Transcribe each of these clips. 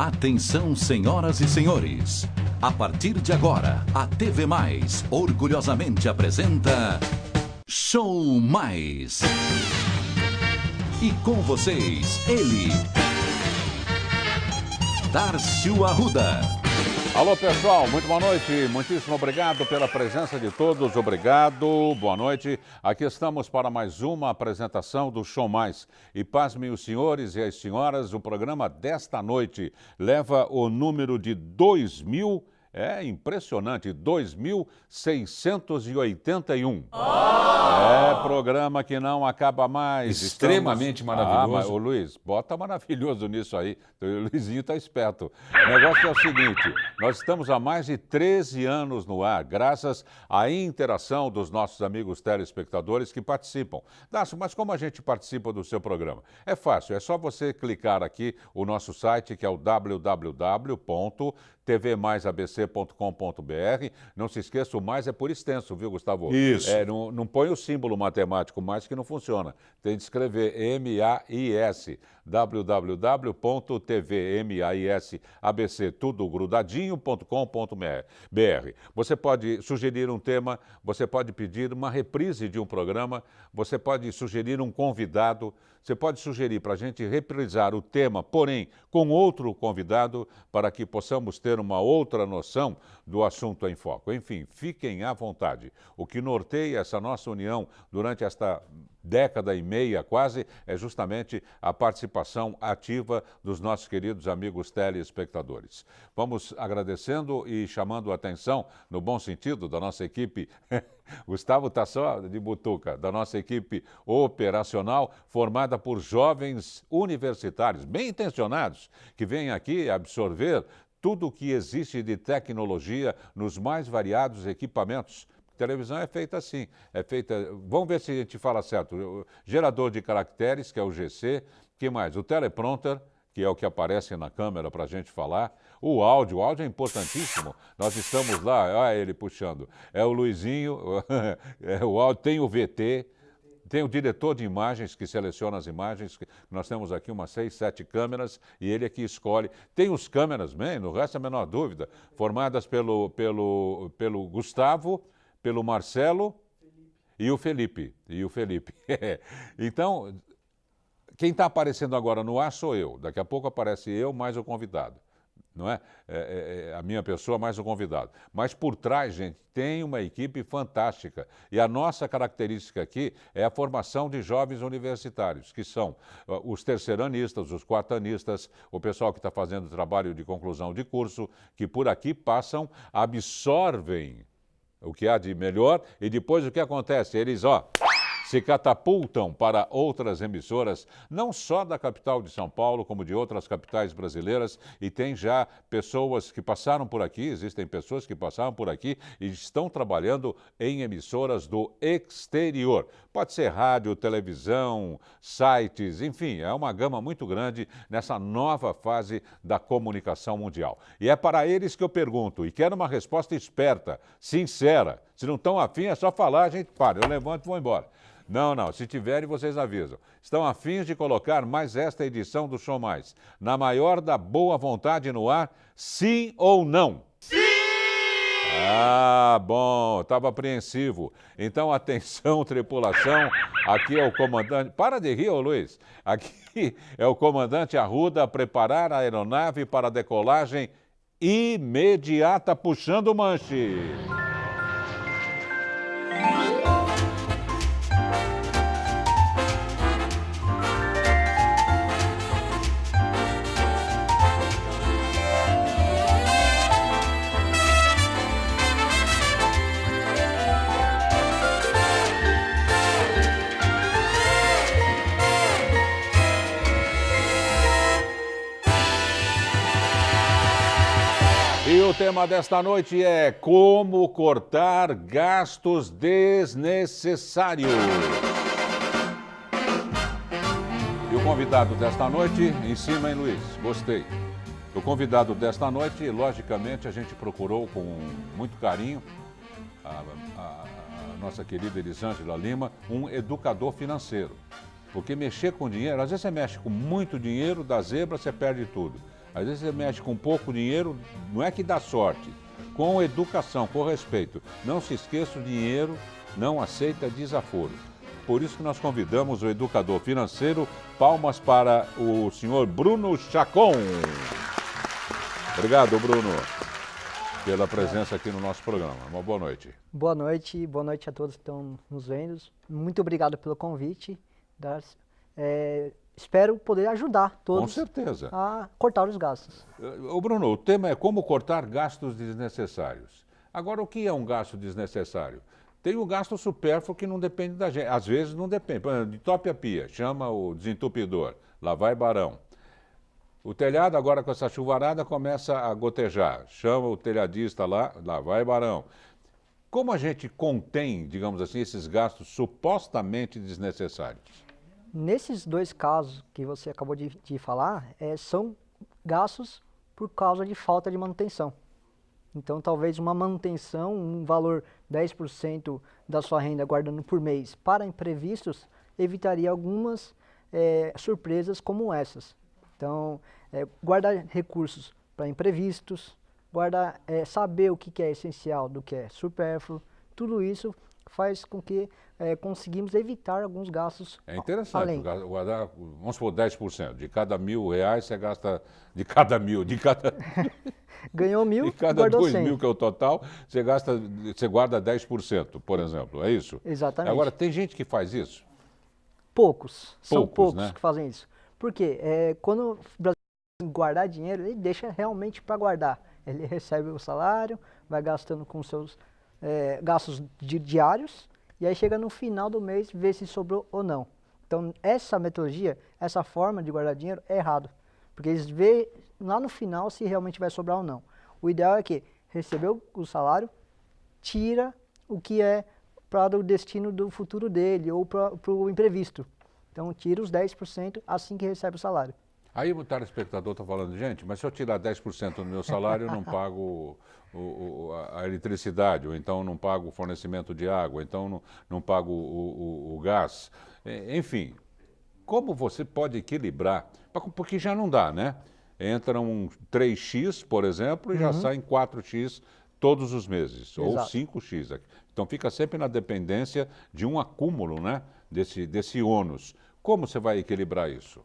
Atenção, senhoras e senhores. A partir de agora, a TV Mais orgulhosamente apresenta Show Mais. E com vocês, ele, Darcio Arruda. Alô pessoal, muito boa noite, muitíssimo obrigado pela presença de todos, obrigado, boa noite. Aqui estamos para mais uma apresentação do Show Mais. E pasmem os senhores e as senhoras, o programa desta noite leva o número de 2.000, é impressionante, 2.681. É programa que não acaba mais. Extremamente maravilhoso. Mas, ô Luiz, bota maravilhoso nisso aí. O Luizinho tá esperto. O negócio é o seguinte, nós estamos há mais de 13 anos no ar, graças à interação dos nossos amigos telespectadores que participam. Dácio, mas como a gente participa do seu programa? É fácil, é só você clicar aqui o nosso site, que é o www.tvmaisabc.com.br. Não se esqueça, o mais é por extenso, viu, Gustavo? Isso. Não põe o símbolo matemático mais que não funciona. Tem de escrever M-A-I-S, www.tvmaisabc, tudo grudadinho.com.br. Você pode sugerir um tema, você pode pedir uma reprise de um programa, você pode sugerir um convidado, você pode sugerir para a gente reprisar o tema, porém com outro convidado, para que possamos ter uma outra noção do assunto em foco. Enfim, fiquem à vontade. O que norteia essa nossa união durante esta década e meia quase é justamente a participação ativa dos nossos queridos amigos telespectadores. Vamos agradecendo e chamando a atenção, no bom sentido, da nossa equipe, Gustavo está só de butuca, da nossa equipe operacional, formada por jovens universitários, bem intencionados, que vêm aqui absorver tudo o que existe de tecnologia nos mais variados equipamentos. Televisão é feita assim, é feita, vamos ver se a gente fala certo, o gerador de caracteres, que é o GC, que mais? O teleprompter, que é o que aparece na câmera para a gente falar, o áudio é importantíssimo, nós estamos lá, olha ele puxando, é o Luizinho, é o áudio, tem o VT, tem o diretor de imagens que seleciona as imagens, nós temos aqui umas 6, 7 câmeras e ele é que escolhe. Tem os câmeras, bem, no resto é a menor dúvida, formadas pelo Gustavo, pelo Marcelo e o Felipe. Então, quem está aparecendo agora no ar sou eu. Daqui a pouco aparece eu mais o convidado. Não é? A minha pessoa mais o convidado. Mas por trás, gente, tem uma equipe fantástica. E a nossa característica aqui é a formação de jovens universitários, que são os terceiranistas, os quartanistas, o pessoal que está fazendo trabalho de conclusão de curso, que por aqui passam, absorvem o que há de melhor e depois o que acontece? Eles, se catapultam para outras emissoras, não só da capital de São Paulo, como de outras capitais brasileiras, e tem já pessoas que passaram por aqui, existem pessoas que passaram por aqui e estão trabalhando em emissoras do exterior. Pode ser rádio, televisão, sites, enfim, é uma gama muito grande nessa nova fase da comunicação mundial. E é para eles que eu pergunto, e quero uma resposta esperta, sincera. Se não estão afim, é só falar, a gente para, eu levanto e vou embora. Não, se tiverem, vocês avisam. Estão afins de colocar mais esta edição do Show Mais na maior da boa vontade no ar, sim ou não? Sim! Ah, bom, estava apreensivo. Então, atenção, tripulação, aqui é o comandante... Para de rir, ô Luiz. Aqui é o comandante Arruda a preparar a aeronave para a decolagem imediata, puxando o manche. E o tema desta noite é como cortar gastos desnecessários. E o convidado desta noite, em cima, hein, Luiz? Gostei. O convidado desta noite, logicamente, a gente procurou com muito carinho a nossa querida Elisângela Lima, um educador financeiro. Porque mexer com dinheiro, às vezes você mexe com muito dinheiro, da zebra você perde tudo. Às vezes você mexe com pouco dinheiro, não é que dá sorte. Com educação, com respeito. Não se esqueça, o dinheiro não aceita desaforo. Por isso que nós convidamos o educador financeiro. Palmas para o senhor Bruno Chacon. Obrigado, Bruno, pela presença aqui no nosso programa. Uma boa noite. Boa noite a todos que estão nos vendo. Muito obrigado pelo convite, Darcy. Espero poder ajudar todos Com certeza. a cortar os gastos. Ô Bruno, o tema é como cortar gastos desnecessários. Agora, o que é um gasto desnecessário? Tem o gasto supérfluo que não depende da gente. Às vezes não depende. Por exemplo, entope a pia, chama o desentupidor, lá vai Barão. O telhado agora com essa chuvarada começa a gotejar, chama o telhadista lá vai Barão. Como a gente contém, digamos assim, esses gastos supostamente desnecessários? Nesses dois casos que você acabou de falar, são gastos por causa de falta de manutenção. Então, talvez uma manutenção, um valor 10% da sua renda guardando por mês para imprevistos, evitaria algumas surpresas como essas. Então, guardar recursos para imprevistos, saber o que é essencial do que é supérfluo, tudo isso faz com que conseguimos evitar alguns gastos. É interessante, além. Guardar, vamos supor, 10%. De cada R$1.000 você gasta, de cada Ganhou 1.000, de cada guardou 2 100. mil, que é o total, você guarda 10%, por exemplo, é isso? Exatamente. Agora, tem gente que faz isso? São poucos, né? que fazem isso. Por quê? Quando o brasileiro guardar dinheiro, ele deixa realmente para guardar. Ele recebe o salário, vai gastando com seus gastos diários, e aí chega no final do mês, vê se sobrou ou não. Então, essa metodologia, essa forma de guardar dinheiro é errado, porque eles veem lá no final se realmente vai sobrar ou não. O ideal é que recebeu o salário, tira o que é para o destino do futuro dele ou para o imprevisto. Então, tira os 10% assim que recebe o salário. Aí o telespectador está falando, gente, mas se eu tirar 10% do meu salário, eu não pago a eletricidade, ou então não pago o fornecimento de água, ou então não pago o gás. Enfim, como você pode equilibrar? Porque já não dá, né? Entra um 3x, por exemplo, e já saem 4x todos os meses, ou 5x. Então fica sempre na dependência de um acúmulo, né? Desse ônus. Como você vai equilibrar isso?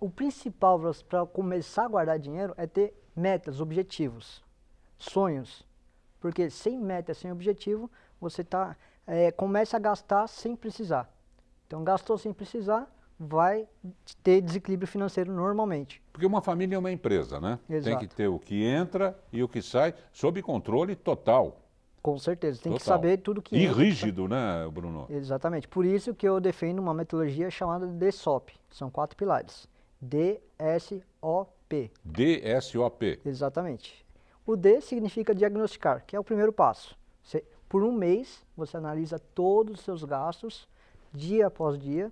O principal para começar a guardar dinheiro é ter metas, objetivos, sonhos. Porque sem meta, sem objetivo, você começa a gastar sem precisar. Então, gastou sem precisar, vai ter desequilíbrio financeiro normalmente. Porque uma família é uma empresa, né? Exato. Tem que ter o que entra e o que sai sob controle total. Com certeza, tem que Total. saber tudo que E entra, rígido, né, Bruno? Exatamente. Por isso que eu defendo uma metodologia chamada DSOP. São 4 pilares. DSOP. DSOP. Exatamente. O D significa diagnosticar, que é o primeiro passo. Por um mês, você analisa todos os seus gastos, dia após dia,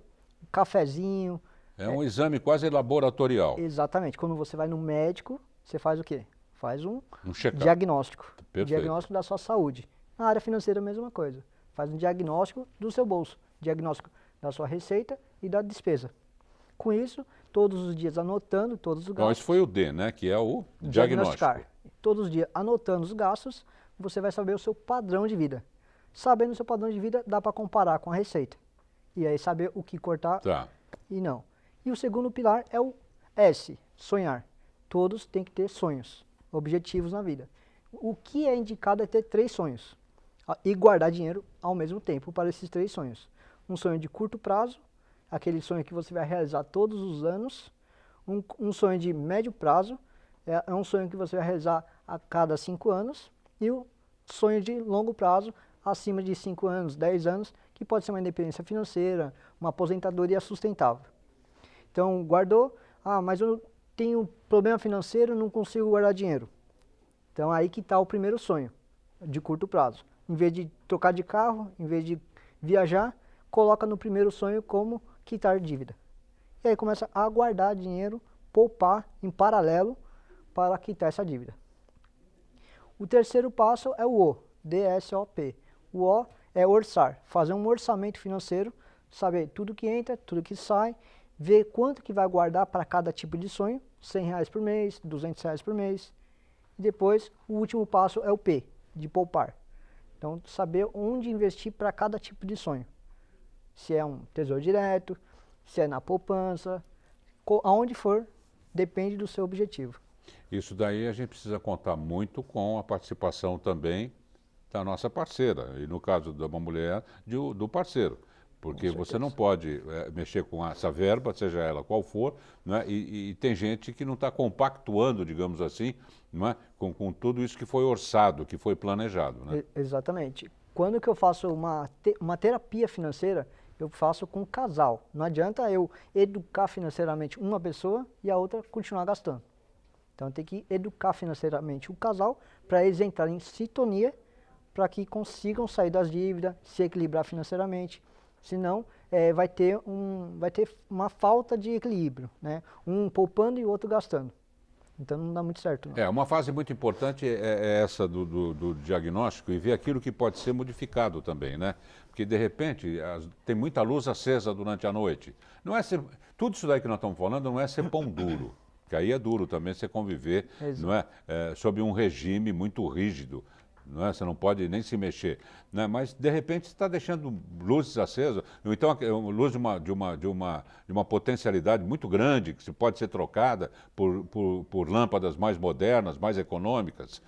cafezinho. É um exame quase laboratorial. Exatamente. Quando você vai no médico, você faz o quê? Faz um check-up. diagnóstico. Perfeito. Diagnóstico da sua saúde. Na área financeira, a mesma coisa. Faz um diagnóstico do seu bolso, diagnóstico da sua receita e da despesa. Com isso, todos os dias anotando todos os gastos. Então, esse foi o D, né? Que é o diagnóstico. Todos os dias anotando os gastos, você vai saber o seu padrão de vida. Sabendo o seu padrão de vida, dá para comparar com a receita. E aí saber o que cortar e não. E o segundo pilar é o S, sonhar. Todos têm que ter sonhos, objetivos na vida. O que é indicado é ter 3 sonhos e guardar dinheiro ao mesmo tempo para esses 3 sonhos. Um sonho de curto prazo, aquele sonho que você vai realizar todos os anos. Um sonho de médio prazo, é um sonho que você vai realizar a cada 5 anos. E o sonho de longo prazo, acima de 5 anos, 10 anos, que pode ser uma independência financeira, uma aposentadoria sustentável. Então, guardou, mas eu tenho problema financeiro, não consigo guardar dinheiro. Então, aí que está o primeiro sonho, de curto prazo. Em vez de trocar de carro, em vez de viajar, coloca no primeiro sonho como quitar dívida. E aí começa a guardar dinheiro, poupar em paralelo para quitar essa dívida. O terceiro passo é o O, DSOP. O O é orçar, fazer um orçamento financeiro, saber tudo que entra, tudo que sai, ver quanto que vai guardar para cada tipo de sonho R$100 por mês, R$200 por mês. E depois, o último passo é o P, de poupar. Então, saber onde investir para cada tipo de sonho. Se é um tesouro direto, se é na poupança, aonde for, depende do seu objetivo. Isso daí a gente precisa contar muito com a participação também da nossa parceira, e no caso de uma mulher, do parceiro. Porque você não pode mexer com essa verba, seja ela qual for, não é? E tem gente que não está compactuando, digamos assim, não é? com tudo isso que foi orçado, que foi planejado. Né? Exatamente. Quando que eu faço uma terapia financeira, eu faço com um casal. Não adianta eu educar financeiramente uma pessoa e a outra continuar gastando. Então tem que educar financeiramente o casal para eles entrarem em sintonia para que consigam sair das dívidas, se equilibrar financeiramente. Senão vai ter uma falta de equilíbrio, né? Um poupando e o outro gastando. Então não dá muito certo. Não. Uma fase muito importante é essa do diagnóstico e ver aquilo que pode ser modificado também, né? Porque de repente tem muita luz acesa durante a noite. Não é tudo isso daí que nós estamos falando não é ser pão duro, que aí é duro também você conviver, não é? Sob um regime muito rígido. Não é? Você não pode nem se mexer, né? Mas de repente você está deixando luzes acesas, ou então luz de uma potencialidade muito grande que pode ser trocada por lâmpadas mais modernas, mais econômicas,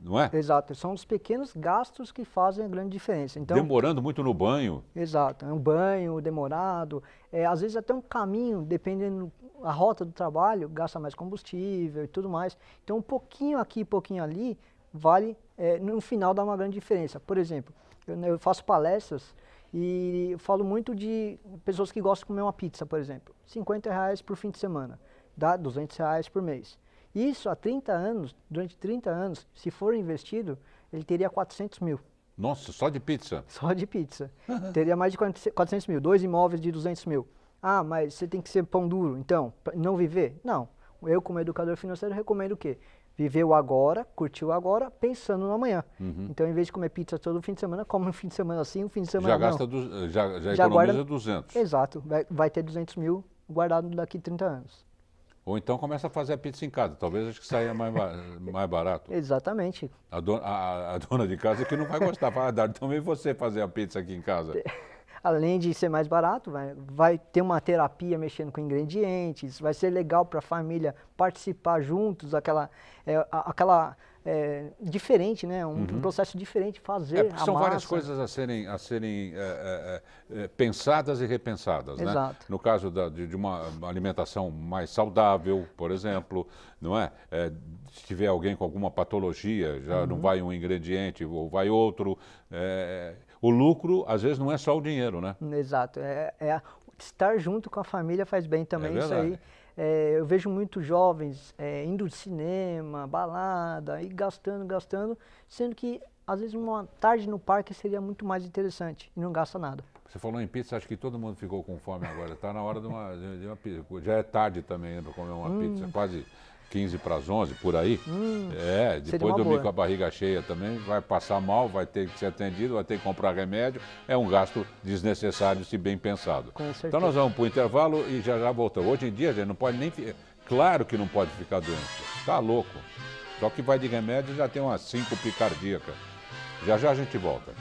não é? Exato, são os pequenos gastos que fazem a grande diferença. Então, demorando muito no banho. Exato, é um banho demorado, às vezes até um caminho, dependendo da rota do trabalho, gasta mais combustível e tudo mais. Então um pouquinho aqui, pouquinho ali, vale, no final dá uma grande diferença. Por exemplo, eu faço palestras e eu falo muito de pessoas que gostam de comer uma pizza, por exemplo. R$50 por fim de semana, dá R$200 por mês. Isso há 30 anos, durante 30 anos, se for investido, ele teria 400 mil. Nossa, só de pizza? Só de pizza. Teria mais de 400 mil, 2 imóveis de 200 mil. Ah, mas você tem que ser pão duro, então, não viver? Não. Eu, como educador financeiro, recomendo o quê? Viver o agora, curtir o agora, pensando no amanhã. Então, em vez de comer pizza todo fim de semana, come um fim de semana assim, um fim de semana não. Já economiza 200. Exato, vai ter 200 mil guardado daqui a 30 anos. Ou então começa a fazer a pizza em casa, talvez acho que saia mais barato. Exatamente. A dona de casa que não vai gostar, fala, então vem você fazer a pizza aqui em casa. Além de ser mais barato, vai ter uma terapia mexendo com ingredientes, vai ser legal para a família participar juntos, diferente, né? Um processo diferente, fazer a são massa. Várias coisas a serem pensadas e repensadas, Exato. Né? No caso de uma alimentação mais saudável, por exemplo, não é? Se tiver alguém com alguma patologia, já não vai um ingrediente ou vai outro. O lucro, às vezes, não é só o dinheiro, né? Exato. Estar junto com a família faz bem também, isso aí. Eu vejo muitos jovens indo ao cinema, balada, e gastando, sendo que, às vezes, uma tarde no parque seria muito mais interessante e não gasta nada. Você falou em pizza, acho que todo mundo ficou com fome agora. Está na hora de uma pizza. Já é tarde também para comer uma pizza, quase 15 para as 11, por aí. Depois dormir com a barriga cheia também, vai passar mal, vai ter que ser atendido, vai ter que comprar remédio. É um gasto desnecessário, se bem pensado. Com certeza. Então nós vamos para o intervalo e já voltamos. Hoje em dia, a gente não pode nem... Claro que não pode ficar doente. Tá louco. Só que vai de remédio já tem umas 5 cardíacas. Já a gente volta.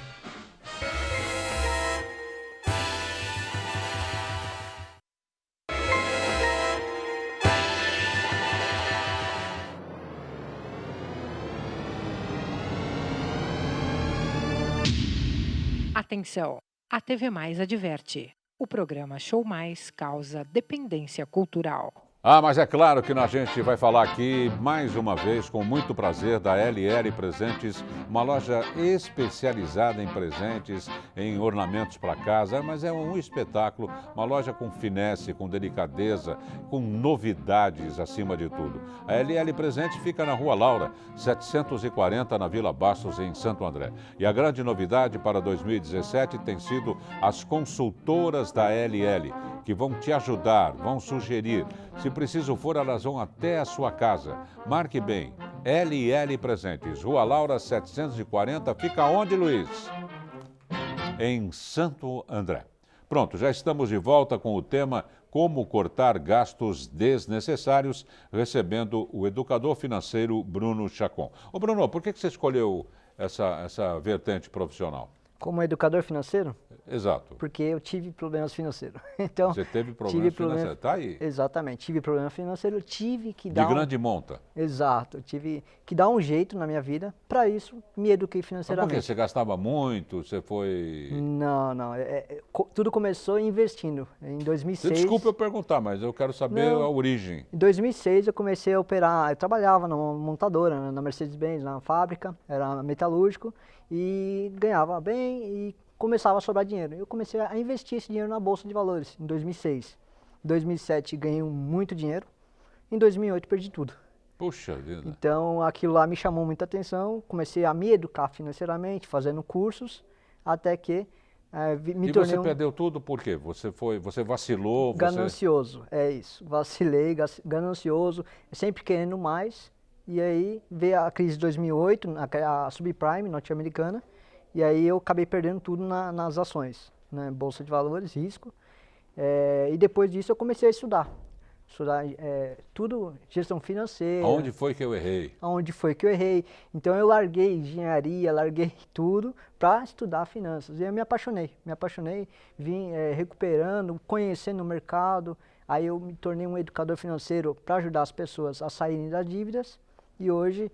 Atenção, a TV Mais adverte. O programa Show Mais causa dependência cultural. Mas é claro que a gente vai falar aqui, mais uma vez, com muito prazer, da LL Presentes, uma loja especializada em presentes, em ornamentos para casa, mas é um espetáculo, uma loja com finesse, com delicadeza, com novidades acima de tudo. A LL Presentes fica na Rua Laura, 740, na Vila Bastos, em Santo André. E a grande novidade para 2017 tem sido as consultoras da LL, que vão te ajudar, vão sugerir. Se preciso for, elas vão até a sua casa. Marque bem, LL Presentes, Rua Laura 740, fica onde, Luiz? Em Santo André. Pronto, já estamos de volta com o tema Como cortar gastos desnecessários, recebendo o educador financeiro Bruno Chacon. Ô Bruno, por que você escolheu essa vertente profissional? Como educador financeiro? Exato. Porque eu tive problemas financeiros. Então, você teve problemas financeiros, está aí. Exatamente, tive problema financeiro, tive que dar... De grande monta. Exato, tive que dar um jeito na minha vida, para isso me eduquei financeiramente. Mas por quê? Você gastava muito, você foi... Não, tudo começou investindo, em 2006... Desculpa eu perguntar, mas eu quero saber a origem. Em 2006 eu comecei a operar, eu trabalhava numa montadora, na Mercedes-Benz, na fábrica, era metalúrgico, e ganhava bem e começava a sobrar dinheiro. Eu comecei a investir esse dinheiro na Bolsa de Valores em 2006. Em 2007 ganhei muito dinheiro, em 2008 perdi tudo. Puxa vida. Então aquilo lá me chamou muita atenção, comecei a me educar financeiramente, fazendo cursos, até que me tornei... E você perdeu tudo por quê? Você vacilou? Ganancioso, é isso. Vacilei, ganancioso, sempre querendo mais. E aí veio a crise de 2008, a subprime norte-americana, e aí eu acabei perdendo tudo nas ações, né? Bolsa de valores, risco. E depois disso eu comecei a estudar tudo, gestão financeira. Aonde foi que eu errei? Aonde foi que eu errei. Então eu larguei engenharia, larguei tudo para estudar finanças. E eu me apaixonei, vim recuperando, conhecendo o mercado. Aí eu me tornei um educador financeiro para ajudar as pessoas a saírem das dívidas. E hoje,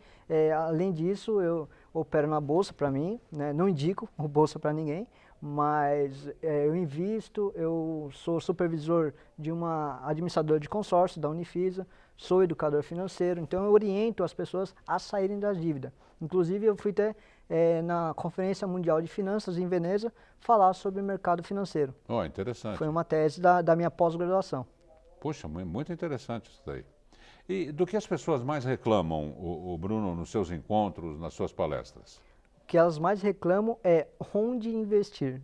além disso, eu opero na Bolsa para mim, né? Não indico a Bolsa para ninguém, mas eu invisto, eu sou supervisor de uma administradora de consórcio da Unifisa, sou educador financeiro, então eu oriento as pessoas a saírem das dívidas. Inclusive eu fui até na Conferência Mundial de Finanças em Veneza falar sobre o mercado financeiro. Oh, interessante. Foi uma tese da minha pós-graduação. Poxa, muito interessante isso daí. E do que as pessoas mais reclamam, o Bruno, nos seus encontros, nas suas palestras? O que elas mais reclamam é onde investir.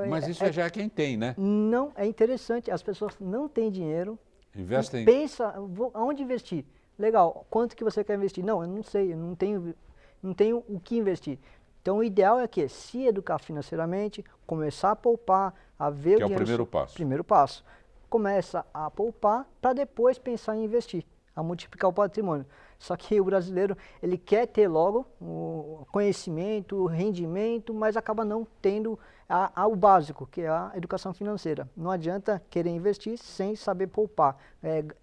Mas isso já é quem tem, né? Não, é interessante, as pessoas não têm dinheiro. Investem... Pensa, aonde investir? Legal, quanto que você quer investir? Não, eu não sei, eu não tenho o que investir. Então o ideal é que se educar financeiramente, começar a poupar, a ver o dinheiro... Que é o primeiro passo. Primeiro passo. Começa a poupar para depois pensar em investir, a multiplicar o patrimônio. Só que o brasileiro, ele quer ter logo o conhecimento, o rendimento, mas acaba não tendo o básico, que é a educação financeira. Não adianta querer investir sem saber poupar.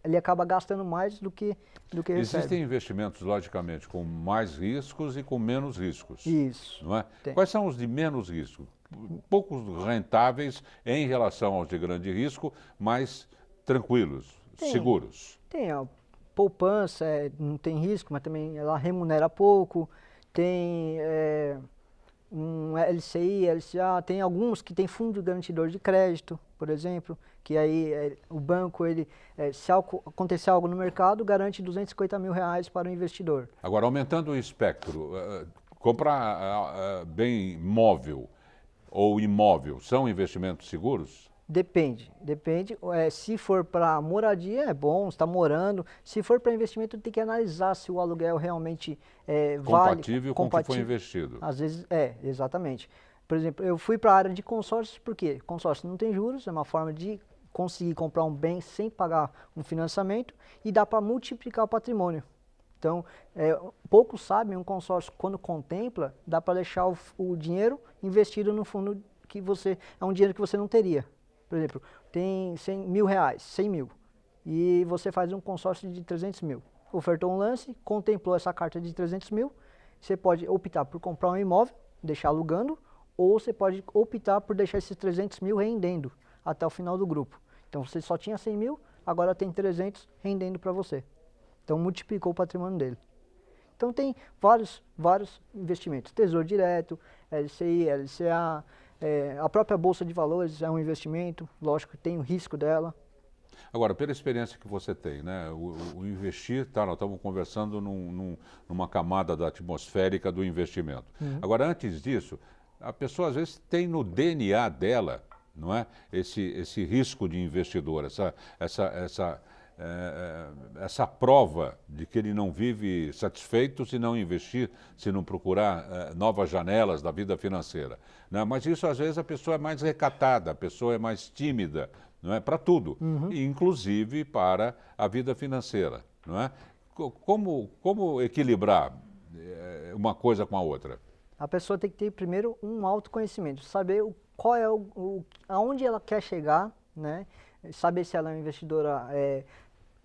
Ele acaba gastando mais do que recebe. Existem investimentos, logicamente, com mais riscos e com menos riscos. Isso. Não é? Tem. Quais são os de menos risco? Poucos rentáveis em relação aos de grande risco, mas tranquilos, seguros. Tem, poupança, não tem risco, mas também ela remunera pouco. Tem um LCI, LCA, tem alguns que tem fundo garantidor de crédito, por exemplo, que aí o banco, se acontecer algo no mercado, garante R$250 mil para o investidor. Agora, aumentando o espectro, comprar bem móvel ou imóvel, são investimentos seguros? Depende. Se for para moradia, é bom, está morando. Se for para investimento, tem que analisar se o aluguel realmente compatível com o que foi investido. Às vezes, exatamente. Por exemplo, eu fui para a área de consórcios, por quê? Consórcio não tem juros, é uma forma de conseguir comprar um bem sem pagar um financiamento e dá para multiplicar o patrimônio. Então, poucos sabem, um consórcio, quando contempla, dá para deixar o dinheiro investido no fundo que é um dinheiro que você não teria. Por exemplo, tem R$100 mil, e você faz um consórcio de 300 mil. Ofertou um lance, contemplou essa carta de 300 mil, você pode optar por comprar um imóvel, deixar alugando, ou você pode optar por deixar esses 300 mil rendendo até o final do grupo. Então, você só tinha 100 mil, agora tem 300 rendendo para você. Então, multiplicou o patrimônio dele. Então, tem vários investimentos. Tesouro direto, LCI, LCA, a própria Bolsa de Valores é um investimento, lógico que tem o risco dela. Agora, pela experiência que você tem, né, o investir, nós estamos conversando numa camada da atmosférica do investimento. Uhum. Agora, antes disso, a pessoa às vezes tem no DNA dela, não é, esse risco de investidor, essa prova de que ele não vive satisfeito se não investir, se não procurar novas janelas da vida financeira. Né? Mas isso, às vezes, a pessoa é mais recatada, a pessoa é mais tímida, não é? Para tudo, inclusive para a vida financeira. Não é? Como equilibrar uma coisa com a outra? A pessoa tem que ter primeiro um autoconhecimento, saber qual é aonde ela quer chegar, né? Saber se ela é uma investidora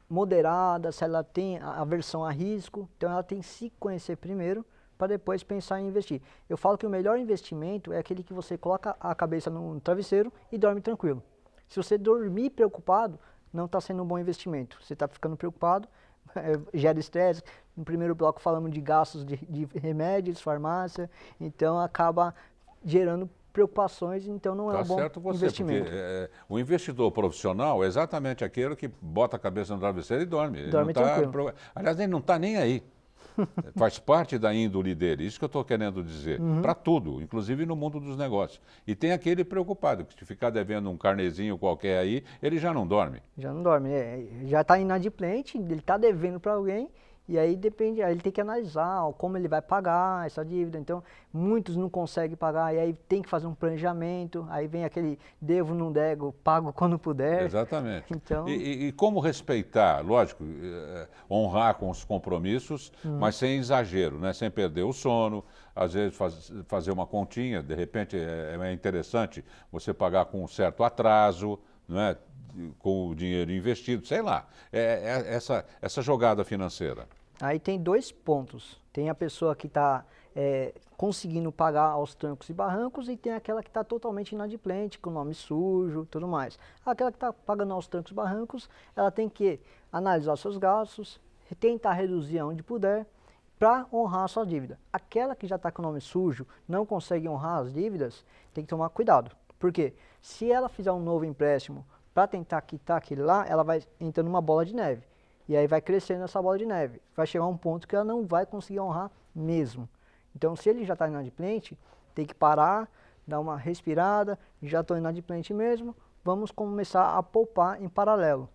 moderada, se ela tem aversão a risco. Então ela tem que se conhecer primeiro para depois pensar em investir. Eu falo que o melhor investimento é aquele que você coloca a cabeça no travesseiro e dorme tranquilo. Se você dormir preocupado, não está sendo um bom investimento. Você está ficando preocupado, gera estresse. No primeiro bloco falamos de gastos de remédios, farmácia, então acaba gerando preocupações, então não é um bom investimento. Porque o investidor profissional é exatamente aquele que bota a cabeça no travesseiro e dorme. Dorme tranquilo. Aliás, ele não está nem aí. Faz parte da índole dele, isso que eu estou querendo dizer, para tudo, inclusive no mundo dos negócios. E tem aquele preocupado, que se ficar devendo um carnezinho qualquer aí, ele já não dorme. Já não dorme, já está inadimplente, ele está devendo para alguém, e aí depende, aí ele tem que analisar como ele vai pagar essa dívida. Então, muitos não conseguem pagar, e aí tem que fazer um planejamento, aí vem aquele devo, não dego, pago quando puder. Exatamente. Então... E como respeitar, lógico, honrar com os compromissos, mas sem exagero, né? Sem perder o sono, às vezes fazer uma continha, de repente é interessante você pagar com um certo atraso, não é? Com o dinheiro investido, sei lá, essa jogada financeira. Aí tem dois pontos, tem a pessoa que está conseguindo pagar aos trancos e barrancos e tem aquela que está totalmente inadimplente, com nome sujo, tudo mais. Aquela que está pagando aos trancos e barrancos, ela tem que analisar os seus gastos, tentar reduzir aonde puder, para honrar a sua dívida. Aquela que já está com o nome sujo, não consegue honrar as dívidas, tem que tomar cuidado. Por quê? Se ela fizer um novo empréstimo para tentar quitar aquele lá, ela vai entrando numa bola de neve. E aí vai crescendo essa bola de neve. Vai chegar um ponto que ela não vai conseguir honrar mesmo. Então, se ele já está inadimplente, tem que parar, dar uma respirada, já estou inadimplente mesmo, vamos começar a poupar em paralelo.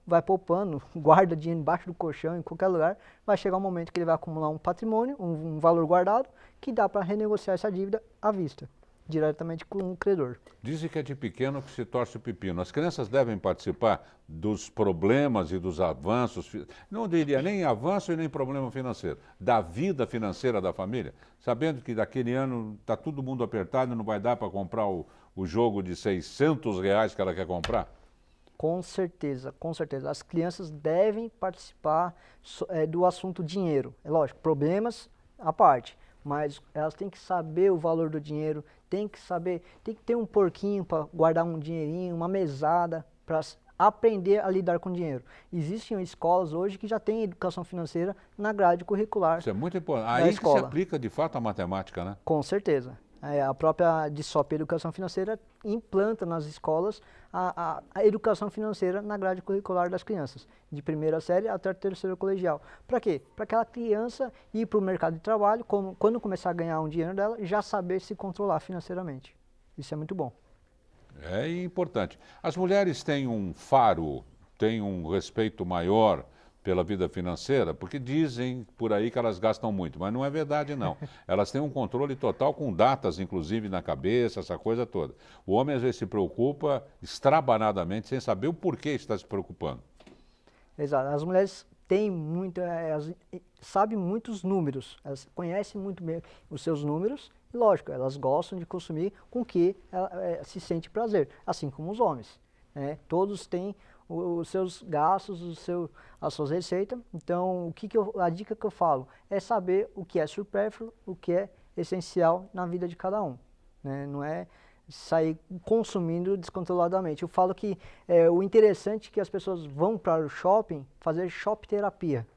Vai poupando, guarda dinheiro embaixo do colchão, em qualquer lugar, vai chegar um momento que ele vai acumular um patrimônio, um valor guardado, que dá para renegociar essa dívida à vista, diretamente com o credor. Dizem que é de pequeno que se torce o pepino. As crianças devem participar dos problemas e dos avanços, não diria nem avanço e nem problema financeiro, da vida financeira da família, sabendo que daquele ano está todo mundo apertado e não vai dar para comprar o jogo de R$600 que ela quer comprar? Com certeza, com certeza. As crianças devem participar do assunto dinheiro. É lógico, problemas à parte, mas elas têm que saber o valor do dinheiro, tem que ter um porquinho para guardar um dinheirinho, uma mesada para aprender a lidar com dinheiro. Existem escolas hoje que já têm educação financeira na grade curricular. Isso é muito importante. Aí que se aplica de fato a matemática, né? Com certeza. A própria DSOP Educação Financeira implanta nas escolas a educação financeira na grade curricular das crianças, de primeira série até terceiro colegial. Para quê? Para aquela criança ir para o mercado de trabalho, quando começar a ganhar um dinheiro dela, já saber se controlar financeiramente. Isso é muito bom. É importante. As mulheres têm um faro, têm um respeito maior pela vida financeira, porque dizem por aí que elas gastam muito, mas não é verdade não. Elas têm um controle total com datas, inclusive, na cabeça, essa coisa toda. O homem às vezes se preocupa extrabanadamente, sem saber o porquê está se preocupando. Exato. As mulheres têm muito, sabem muitos números, elas conhecem muito bem os seus números, e lógico, elas gostam de consumir com que ela se sente prazer, assim como os homens. Né? Todos têm os seus gastos, as suas receitas. Então, a dica que eu falo é saber o que é supérfluo, o que é essencial na vida de cada um. Né? Não é sair consumindo descontroladamente. Eu falo que o interessante é que as pessoas vão para o shopping fazer shop terapia.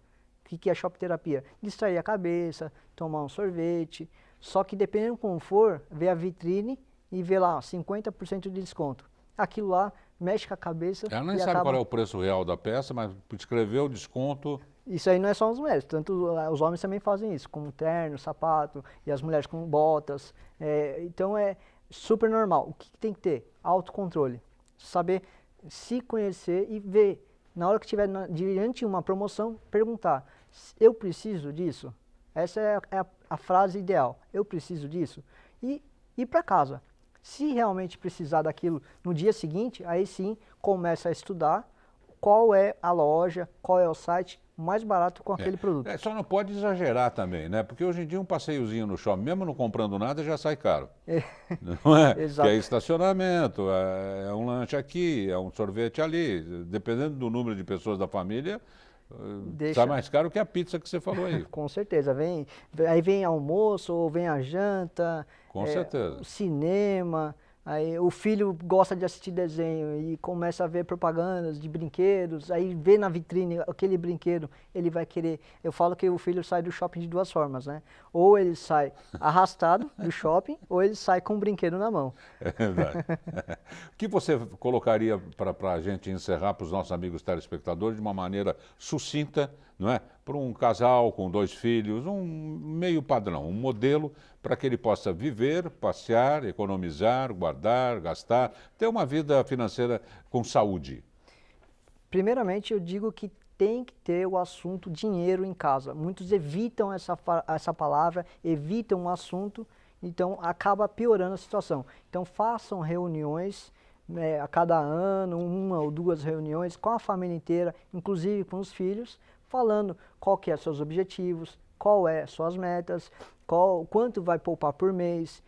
O que é shop terapia? Distrair a cabeça, tomar um sorvete. Só que dependendo como for, ver a vitrine e ver lá 50% de desconto. Aquilo lá mexe com a cabeça. Ela nem sabe qual é o preço real da peça, mas escreveu o desconto. Isso aí não é só as mulheres, tanto os homens também fazem isso, com terno, sapato, e as mulheres com botas. Então é super normal. O que tem que ter? Autocontrole. Saber se conhecer e ver na hora que estiver diante de uma promoção, perguntar, eu preciso disso? Essa é a frase ideal, eu preciso disso? E ir para casa. Se realmente precisar daquilo no dia seguinte, aí sim começa a estudar qual é a loja, qual é o site mais barato com aquele produto. Só não pode exagerar também, né? Porque hoje em dia um passeiozinho no shopping, mesmo não comprando nada, já sai caro. Não é? Exato. Que é estacionamento, é um lanche aqui, é um sorvete ali. Dependendo do número de pessoas da família, sai mais caro que a pizza que você falou aí. Com certeza. Aí vem almoço, ou vem a janta, Com certeza. O cinema. Aí o filho gosta de assistir desenho e começa a ver propagandas de brinquedos, aí vê na vitrine aquele brinquedo, ele vai querer... Eu falo que o filho sai do shopping de duas formas, né? Ou ele sai arrastado do shopping, ou ele sai com o brinquedo na mão. É verdade. O que você colocaria para a gente encerrar para os nossos amigos telespectadores de uma maneira sucinta, não é? Para um casal com 2 filhos, um meio padrão, um modelo para que ele possa viver, passear, economizar, guardar, gastar, ter uma vida financeira com saúde. Primeiramente, eu digo que tem que ter o assunto dinheiro em casa. Muitos evitam essa palavra, evitam o assunto, então acaba piorando a situação. Então façam reuniões a cada ano, 1 ou 2 reuniões com a família inteira, inclusive com os filhos, falando qual que é seus objetivos, qual é suas metas, quanto vai poupar por mês,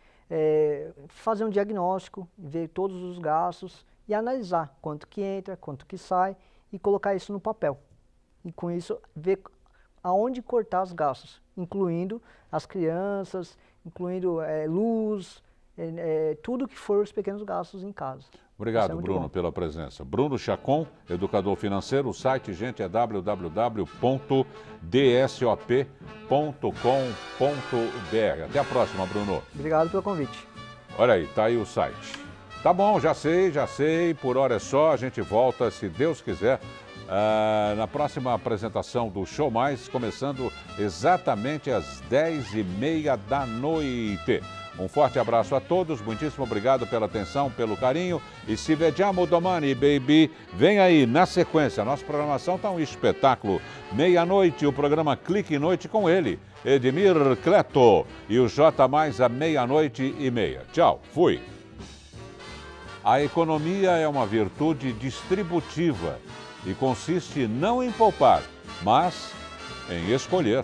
fazer um diagnóstico, ver todos os gastos e analisar quanto que entra, quanto que sai e colocar isso no papel. E com isso ver aonde cortar os gastos, incluindo as crianças, incluindo luz, tudo que for os pequenos gastos em casa. Obrigado, Bruno, pela presença. Bruno Chacon, educador financeiro. O site, gente, é www.dsop.com.br. Até a próxima, Bruno. Obrigado pelo convite. Olha aí, tá aí o site. Tá bom, já sei. Por hora é só. A gente volta, se Deus quiser, na próxima apresentação do Show Mais, começando exatamente às 10h30 da noite. Um forte abraço a todos, muitíssimo obrigado pela atenção, pelo carinho. E se vediamo domani, baby, vem aí na sequência. Nossa programação está um espetáculo. Meia-noite, o programa Clique Noite com ele, Edmir Cleto. E o J Mais à 00:30. Tchau, fui. A economia é uma virtude distributiva e consiste não em poupar, mas em escolher.